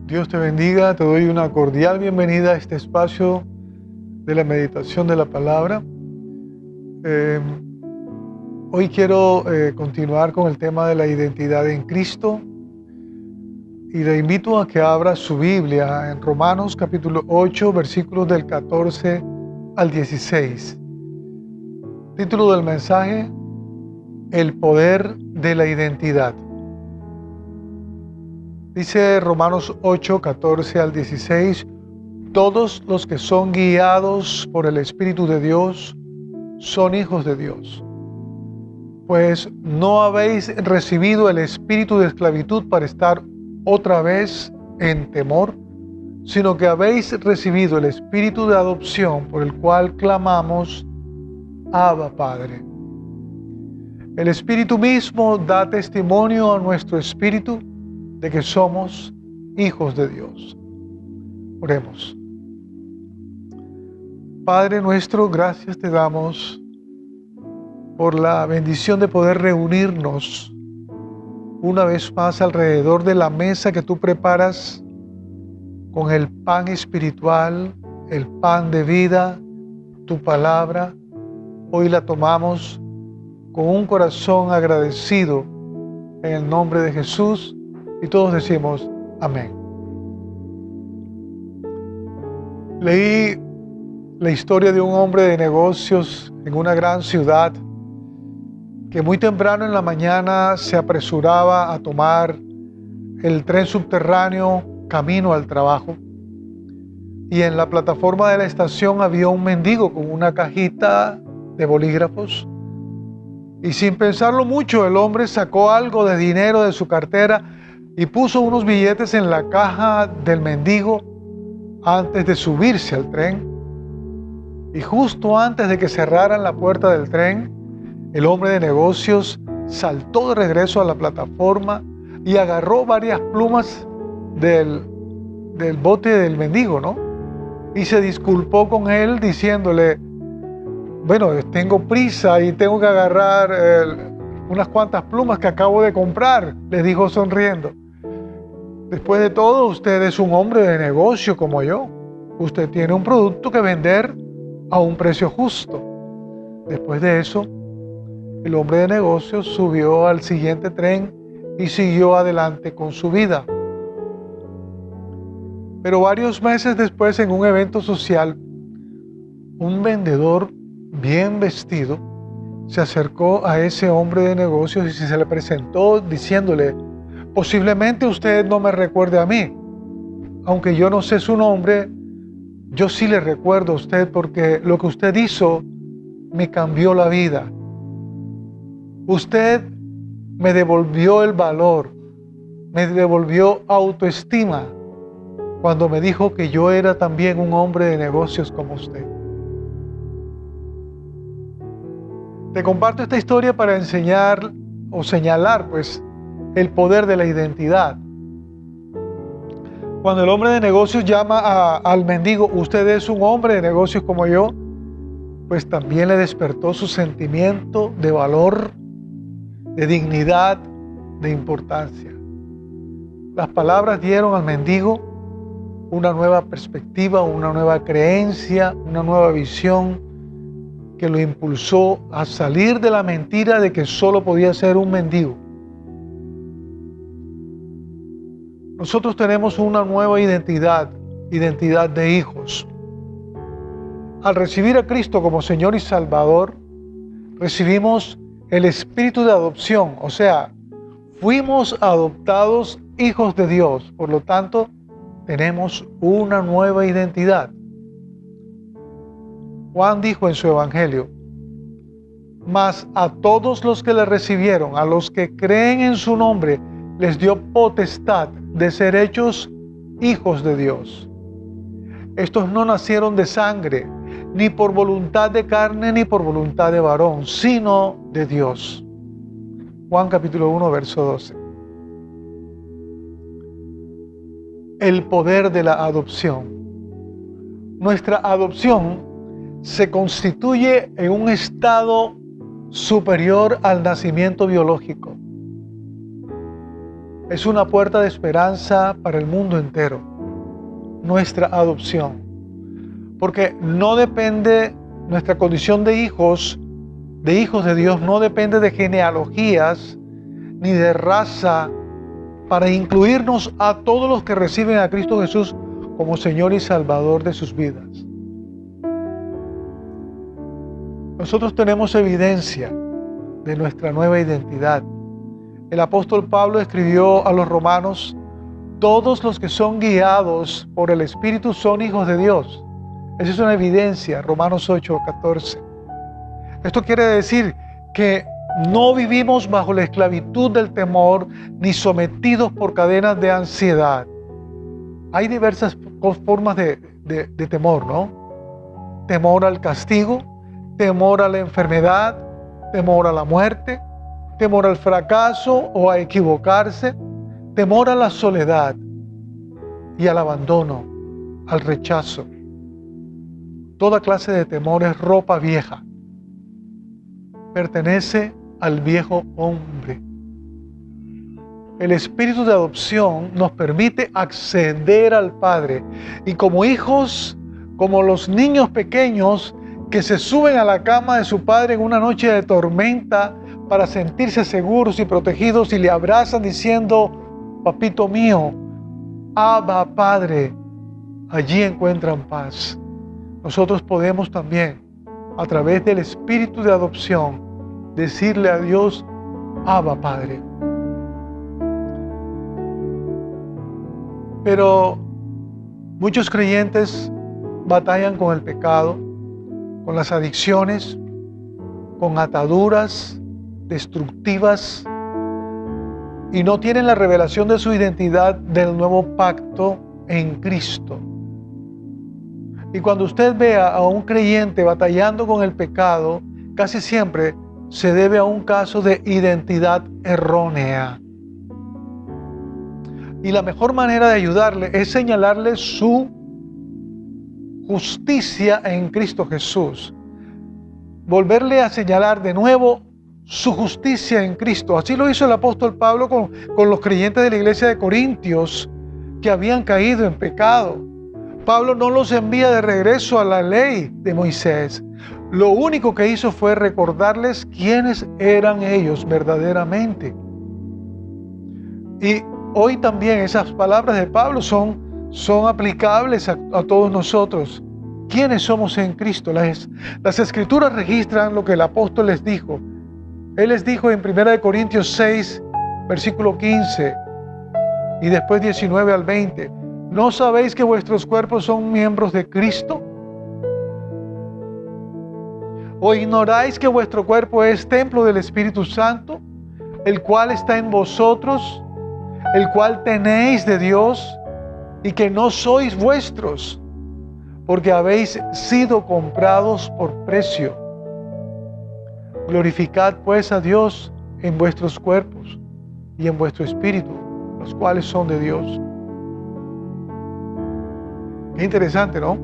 Dios te bendiga, te doy una cordial bienvenida a este espacio de la meditación de la palabra. Hoy quiero continuar con el tema de la identidad en Cristo y le invito a que abra su Biblia en Romanos capítulo 8, versículos del 14 al 16. Título del mensaje: El poder de la identidad. Dice Romanos 8, 14 al 16, todos los que son guiados por el Espíritu de Dios son hijos de Dios. Pues no habéis recibido el espíritu de esclavitud para estar otra vez en temor, sino que habéis recibido el espíritu de adopción por el cual clamamos, Abba, Padre. El Espíritu mismo da testimonio a nuestro espíritu de que somos hijos de Dios. Oremos. Padre nuestro, gracias te damos por la bendición de poder reunirnos una vez más alrededor de la mesa que tú preparas con el pan espiritual, el pan de vida, tu palabra. Hoy la tomamos con un corazón agradecido en el nombre de Jesús. Y todos decimos amén. Leí la historia de un hombre de negocios en una gran ciudad que muy temprano en la mañana se apresuraba a tomar el tren subterráneo camino al trabajo. Y en la plataforma de la estación había un mendigo con una cajita de bolígrafos. Y sin pensarlo mucho, el hombre sacó algo de dinero de su cartera y puso unos billetes en la caja del mendigo antes de subirse al tren. Y justo antes de que cerraran la puerta del tren, el hombre de negocios saltó de regreso a la plataforma y agarró varias plumas del bote del mendigo, ¿no? Y se disculpó con él diciéndole, bueno, tengo prisa y tengo que agarrar unas cuantas plumas que acabo de comprar, les dijo sonriendo. Después de todo, usted es un hombre de negocio como yo. Usted tiene un producto que vender a un precio justo. Después de eso, el hombre de negocios subió al siguiente tren y siguió adelante con su vida. Pero varios meses después, en un evento social, un vendedor bien vestido se acercó a ese hombre de negocios y se le presentó diciéndole, posiblemente usted no me recuerde a mí. Aunque yo no sé su nombre, yo sí le recuerdo a usted porque lo que usted hizo me cambió la vida. Usted me devolvió el valor, me devolvió autoestima cuando me dijo que yo era también un hombre de negocios como usted. Te comparto esta historia para enseñar o señalar, el poder de la identidad. Cuando el hombre de negocios llama al mendigo, usted es un hombre de negocios como yo, pues también le despertó su sentimiento de valor, de dignidad, de importancia. Las palabras dieron al mendigo una nueva perspectiva, una nueva creencia, una nueva visión que lo impulsó a salir de la mentira de que solo podía ser un mendigo. Nosotros tenemos una nueva identidad de hijos. Al recibir a Cristo como Señor y Salvador, recibimos el espíritu de adopción, o sea, fuimos adoptados hijos de Dios, por lo tanto, tenemos una nueva identidad. Juan dijo en su evangelio, mas a todos los que le recibieron, a los que creen en su nombre, les dio potestad de ser hechos hijos de Dios. Estos no nacieron de sangre, ni por voluntad de carne, ni por voluntad de varón, sino de Dios. Juan capítulo 1, verso 12. El poder de la adopción. Nuestra adopción se constituye en un estado superior al nacimiento biológico. es una puerta de esperanza para el mundo entero, nuestra adopción. Porque no depende, nuestra condición de hijos de Dios, no depende de genealogías ni de raza para incluirnos a todos los que reciben a Cristo Jesús como Señor y Salvador de sus vidas. Nosotros tenemos evidencia de nuestra nueva identidad. El apóstol Pablo escribió a los romanos: todos los que son guiados por el Espíritu son hijos de Dios. Esa es una evidencia, Romanos 8:14. Esto quiere decir que no vivimos bajo la esclavitud del temor ni sometidos por cadenas de ansiedad. Hay diversas formas de temor, ¿no? Temor al castigo, temor a la enfermedad, temor a la muerte, temor al fracaso o a equivocarse, temor a la soledad y al abandono, al rechazo. Toda clase de temor es ropa vieja. Pertenece al viejo hombre. El espíritu de adopción nos permite acceder al Padre y como hijos, como los niños pequeños que se suben a la cama de su padre en una noche de tormenta para sentirse seguros y protegidos y le abrazan diciendo: papito mío, Abba Padre, allí encuentran paz. Nosotros podemos también, a través del espíritu de adopción, decirle a Dios: Abba Padre. Pero muchos creyentes batallan con el pecado, con las adicciones, con ataduras destructivas y no tienen la revelación de su identidad del nuevo pacto en Cristo. Y cuando usted vea a un creyente batallando con el pecado, casi siempre se debe a un caso de identidad errónea. Y la mejor manera de ayudarle es señalarle su justicia en Cristo Jesús. Volverle a señalar de nuevo su justicia en Cristo. Así lo hizo el apóstol Pablo con los creyentes de la iglesia de Corintios que habían caído en pecado. Pablo no los envía de regreso a la ley de Moisés. Lo único que hizo fue recordarles quiénes eran ellos verdaderamente. Y hoy también esas palabras de Pablo son aplicables a todos nosotros. ¿Quiénes somos en Cristo? Las Escrituras registran lo que el apóstol les dijo. Él les dijo en 1 Corintios 6, versículo 15 y después 19 al 20. ¿No sabéis que vuestros cuerpos son miembros de Cristo? ¿O ignoráis que vuestro cuerpo es templo del Espíritu Santo, el cual está en vosotros, el cual tenéis de Dios, y que no sois vuestros, porque habéis sido comprados por precio? Glorificad pues a Dios en vuestros cuerpos y en vuestro espíritu, los cuales son de Dios. Qué interesante, ¿no?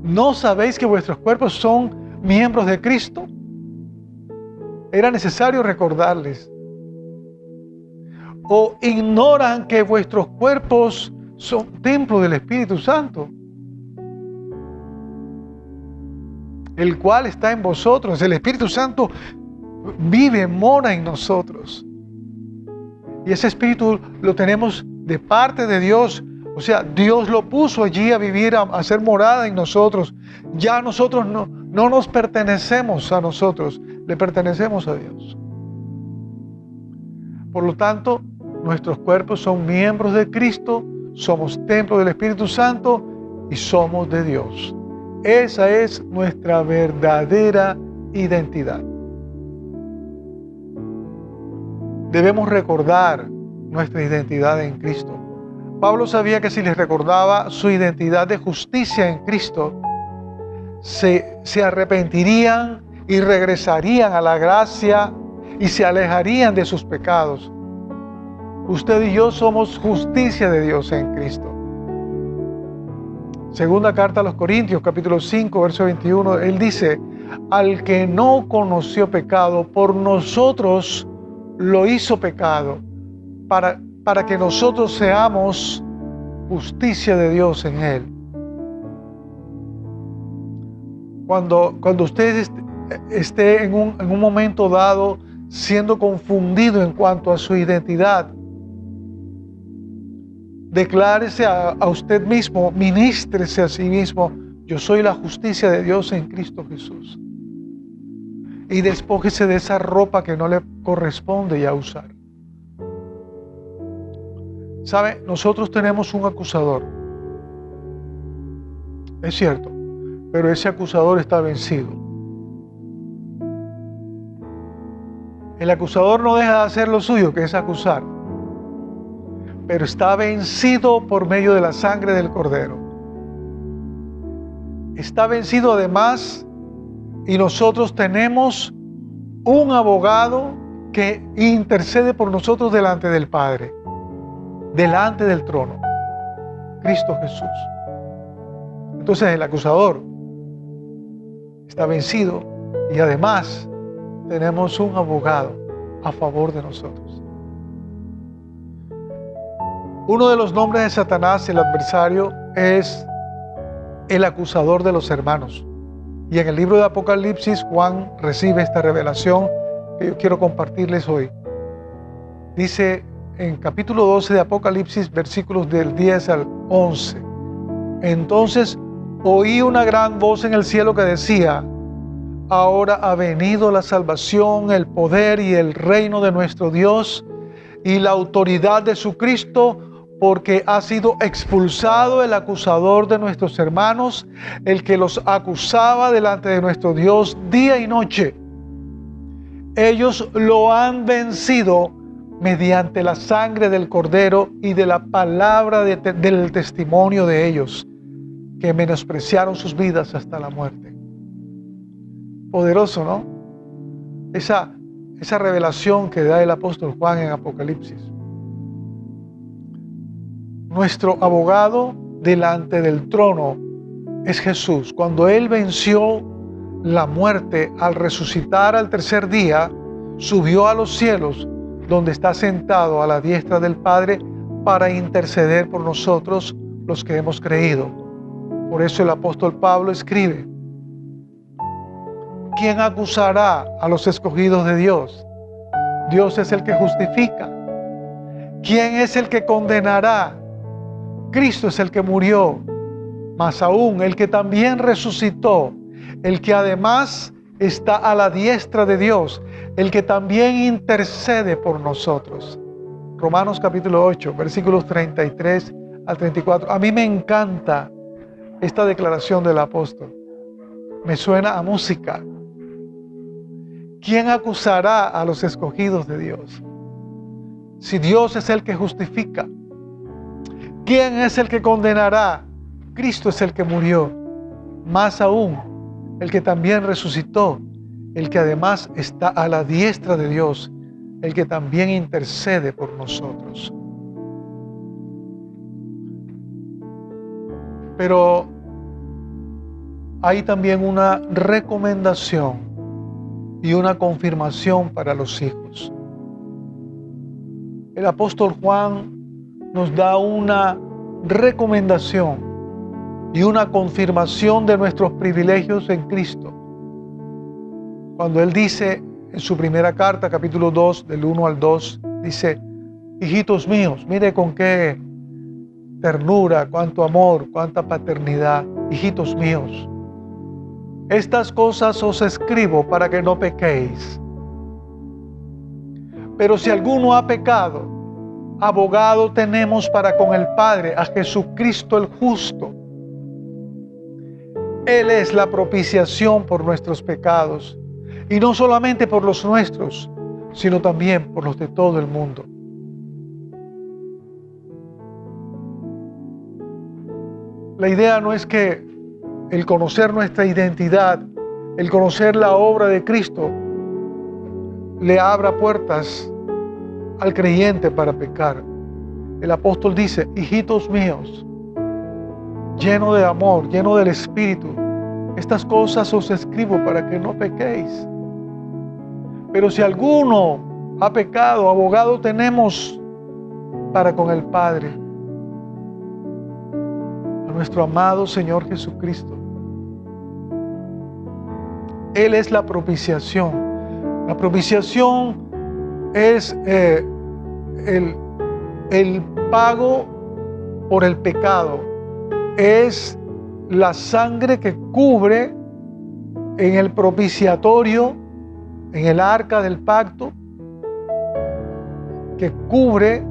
¿No sabéis que vuestros cuerpos son miembros de Cristo? Era necesario recordarles. ¿O ignoran que vuestros cuerpos son templo del Espíritu Santo, el cual está en vosotros? El Espíritu Santo vive, mora en nosotros. Y ese Espíritu lo tenemos de parte de Dios. O sea, Dios lo puso allí a vivir, a hacer morada en nosotros. Ya nosotros no nos pertenecemos a nosotros, le pertenecemos a Dios. Por lo tanto, nuestros cuerpos son miembros de Cristo, somos templo del Espíritu Santo y somos de Dios. Esa es nuestra verdadera identidad. Debemos recordar nuestra identidad en Cristo. Pablo sabía que si les recordaba su identidad de justicia en Cristo, se arrepentirían y regresarían a la gracia y se alejarían de sus pecados. Usted y yo somos justicia de Dios en Cristo. Segunda carta a los Corintios, capítulo 5, verso 21, él dice: al que no conoció pecado, por nosotros lo hizo pecado, para que nosotros seamos justicia de Dios en Él. Cuando usted esté en un momento dado siendo confundido en cuanto a su identidad, declárese a usted mismo, ministrese a sí mismo: yo soy la justicia de Dios en Cristo Jesús. Y despójese de esa ropa que no le corresponde ya usar. ¿Sabe? Nosotros tenemos un acusador. Es cierto, pero ese acusador está vencido. El acusador no deja de hacer lo suyo, que es acusar, pero está vencido por medio de la sangre del Cordero. Está vencido además, y nosotros tenemos un abogado que intercede por nosotros delante del Padre, delante del trono, Cristo Jesús. Entonces el acusador está vencido y además tenemos un abogado a favor de nosotros. Uno de los nombres de Satanás, el adversario, es el acusador de los hermanos. Y en el libro de Apocalipsis, Juan recibe esta revelación que yo quiero compartirles hoy. Dice en capítulo 12 de Apocalipsis, versículos del 10 al 11. Entonces oí una gran voz en el cielo que decía: ahora ha venido la salvación, el poder y el reino de nuestro Dios y la autoridad de su Cristo, porque ha sido expulsado el acusador de nuestros hermanos, el que los acusaba delante de nuestro Dios día y noche. Ellos lo han vencido mediante la sangre del Cordero y de la palabra del testimonio de ellos, que menospreciaron sus vidas hasta la muerte. Poderoso, ¿no? Esa revelación que da el apóstol Juan en Apocalipsis. Nuestro abogado delante del trono es Jesús. Cuando Él venció la muerte al resucitar al tercer día, subió a los cielos, donde está sentado a la diestra del Padre para interceder por nosotros los que hemos creído. Por eso el apóstol Pablo escribe: ¿quién acusará a los escogidos de Dios? Dios es el que justifica. ¿Quién es el que condenará? Cristo es el que murió, más aún el que también resucitó, el que además está a la diestra de Dios, el que también intercede por nosotros. Romanos capítulo 8, versículos 33 al 34. A mí me encanta esta declaración del apóstol. Me suena a música. ¿Quién acusará a los escogidos de Dios? Si Dios es el que justifica. ¿Quién es el que condenará? Cristo es el que murió. Más aún, el que también resucitó, el que además está a la diestra de Dios, el que también intercede por nosotros. Pero hay también una recomendación y una confirmación para los hijos. El apóstol Juan nos da una recomendación y una confirmación de nuestros privilegios en Cristo. Cuando él dice en su primera carta, capítulo 2, del 1 al 2, dice: hijitos míos, mire con qué ternura, cuánto amor, cuánta paternidad. Hijitos míos, estas cosas os escribo para que no pequéis. Pero si alguno ha pecado, abogado tenemos para con el Padre, a Jesucristo el justo. Él es la propiciación por nuestros pecados, y no solamente por los nuestros, sino también por los de todo el mundo. La idea no es que el conocer nuestra identidad, el conocer la obra de Cristo, le abra puertas al creyente para pecar. El apóstol dice: hijitos míos, lleno de amor, lleno del Espíritu, estas cosas os escribo para que no pequéis. Pero si alguno ha pecado, abogado tenemos para con el Padre, a nuestro amado Señor Jesucristo. Él es la propiciación. La propiciación es el pago por el pecado. Es la sangre que cubre en el propiciatorio, en el arca del pacto, que cubre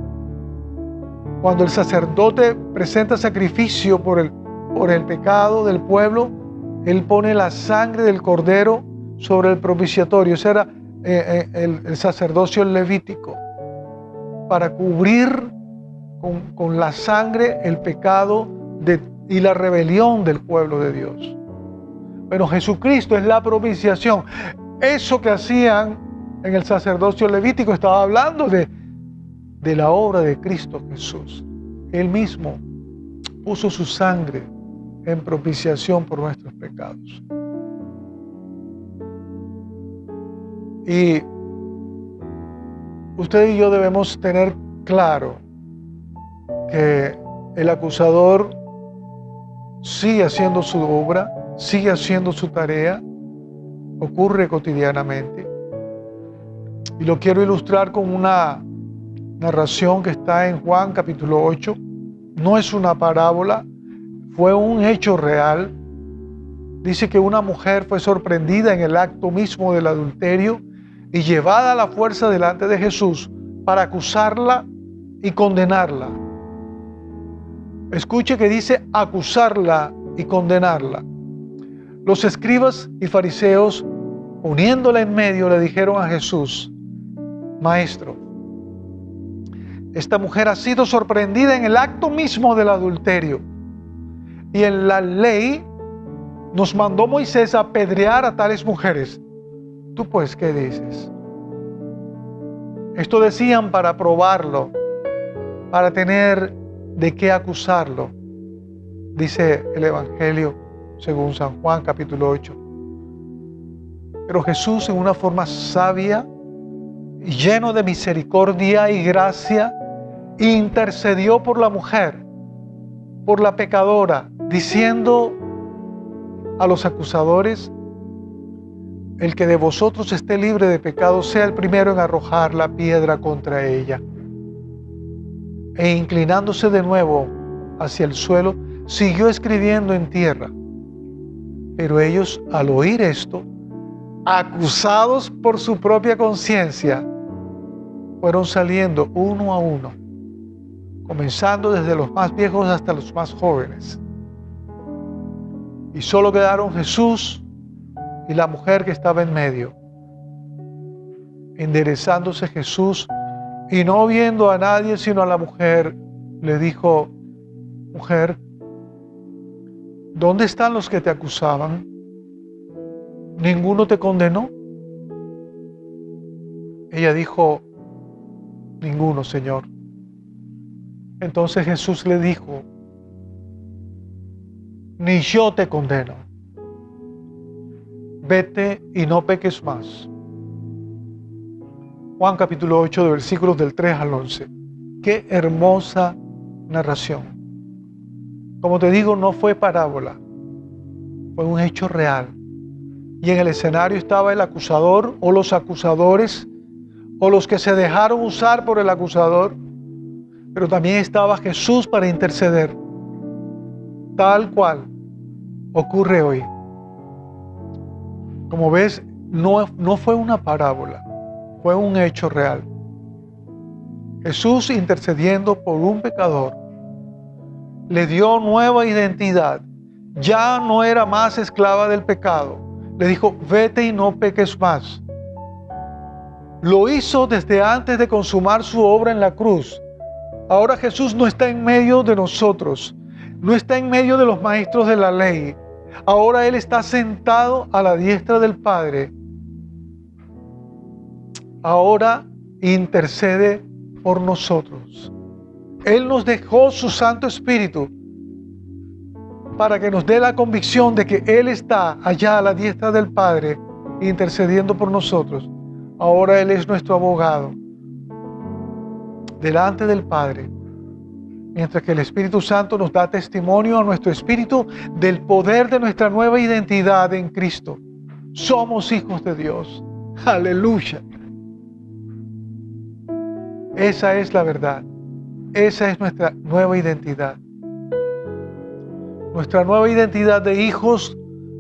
cuando el sacerdote presenta sacrificio por el pecado del pueblo. Él pone la sangre del cordero sobre el propiciatorio. Ese era el sacerdocio levítico, para cubrir con la sangre el pecado y la rebelión del pueblo de Dios. Pero Jesucristo es la propiciación. Eso que hacían en el sacerdocio levítico estaba hablando de la obra de Cristo Jesús. Él mismo puso su sangre en propiciación por nuestros pecados. Y usted y yo debemos tener claro que el acusador sigue haciendo su obra, sigue haciendo su tarea, ocurre cotidianamente. Y lo quiero ilustrar con una narración que está en Juan capítulo 8. No es una parábola, fue un hecho real. Dice que una mujer fue sorprendida en el acto mismo del adulterio y llevada a la fuerza delante de Jesús para acusarla y condenarla. Escuche que dice acusarla y condenarla. Los escribas y fariseos, poniéndola en medio, le dijeron a Jesús: Maestro, esta mujer ha sido sorprendida en el acto mismo del adulterio. Y en la ley nos mandó Moisés a apedrear a tales mujeres. ¿Tú pues qué dices? Esto decían para probarlo, para tener de qué acusarlo. Dice el Evangelio según San Juan capítulo 8. Pero Jesús, en una forma sabia y lleno de misericordia y gracia, intercedió por la mujer, por la pecadora, diciendo a los acusadores: el que de vosotros esté libre de pecado sea el primero en arrojar la piedra contra ella. E inclinándose de nuevo hacia el suelo, siguió escribiendo en tierra. Pero ellos, al oír esto, acusados por su propia conciencia, fueron saliendo uno a uno, comenzando desde los más viejos hasta los más jóvenes. Y solo quedaron Jesús y la mujer que estaba en medio. Enderezándose Jesús y no viendo a nadie sino a la mujer, le dijo: Mujer, ¿dónde están los que te acusaban? ¿Ninguno te condenó? Ella dijo: Ninguno, Señor. Entonces Jesús le dijo: Ni yo te condeno. Vete y no peques más. Juan capítulo 8, de versículos del 3 al 11. Qué hermosa narración. Como te digo, no fue parábola, fue un hecho real. Y en el escenario estaba el acusador o los acusadores o los que se dejaron usar por el acusador, pero también estaba Jesús para interceder, tal cual ocurre hoy. Como ves, no fue una parábola, fue un hecho real. Jesús, intercediendo por un pecador, le dio nueva identidad. Ya no era más esclava del pecado. Le dijo: vete y no peques más. Lo hizo desde antes de consumar su obra en la cruz. Ahora Jesús no está en medio de nosotros, no está en medio de los maestros de la ley. Ahora Él está sentado a la diestra del Padre. Ahora intercede por nosotros. Él nos dejó su Santo Espíritu para que nos dé la convicción de que Él está allá a la diestra del Padre intercediendo por nosotros. Ahora Él es nuestro abogado. delante del Padre, mientras que el Espíritu Santo nos da testimonio a nuestro espíritu del poder de nuestra nueva identidad en Cristo. Somos hijos de Dios. Aleluya. Esa es la verdad. Esa es nuestra nueva identidad. Nuestra nueva identidad de hijos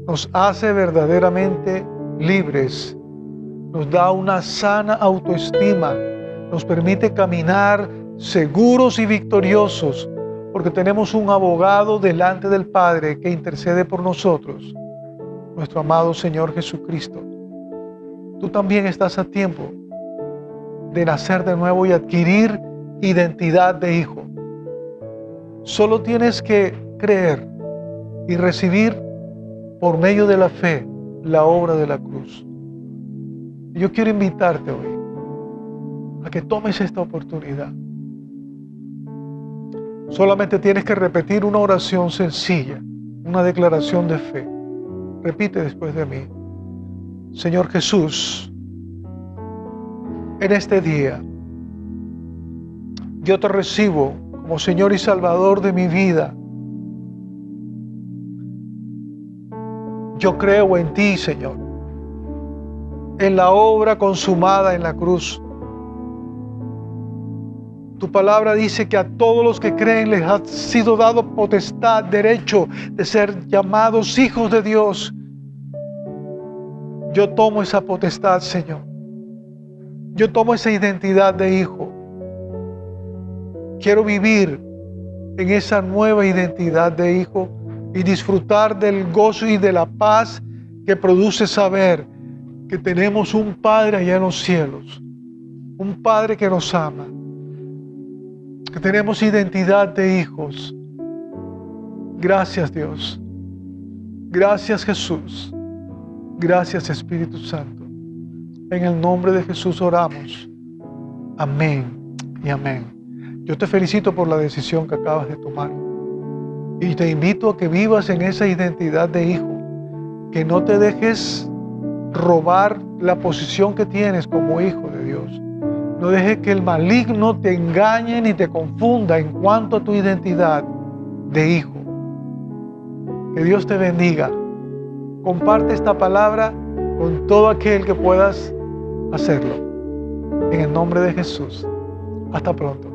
nos hace verdaderamente libres. Nos da una sana autoestima. Nos permite caminar seguros y victoriosos, porque tenemos un abogado delante del Padre que intercede por nosotros, nuestro amado Señor Jesucristo. Tú también estás a tiempo de nacer de nuevo y adquirir identidad de hijo. Solo tienes que creer y recibir por medio de la fe la obra de la cruz. Yo quiero invitarte hoy a que tomes esta oportunidad. Solamente tienes que repetir una oración sencilla, una declaración de fe. Repite después de mí. Señor Jesús, en este día, yo te recibo como Señor y Salvador de mi vida. Yo creo en ti, Señor, en la obra consumada en la cruz. Tu palabra dice que a todos los que creen les ha sido dado potestad, derecho de ser llamados hijos de Dios. Yo tomo esa potestad, Señor. Yo tomo esa identidad de hijo. Quiero vivir en esa nueva identidad de hijo y disfrutar del gozo y de la paz que produce saber que tenemos un Padre allá en los cielos, un Padre que nos ama, que tenemos identidad de hijos. Gracias, Dios. Gracias, Jesús. Gracias, Espíritu Santo. En el nombre de Jesús oramos. Amén y amén. Yo te felicito por la decisión que acabas de tomar. Y te invito a que vivas en esa identidad de hijo. Que no te dejes robar la posición que tienes como hijo de Dios. No dejes que el maligno te engañe ni te confunda en cuanto a tu identidad de hijo. Que Dios te bendiga. Comparte esta palabra con todo aquel que puedas hacerlo. En el nombre de Jesús. Hasta pronto.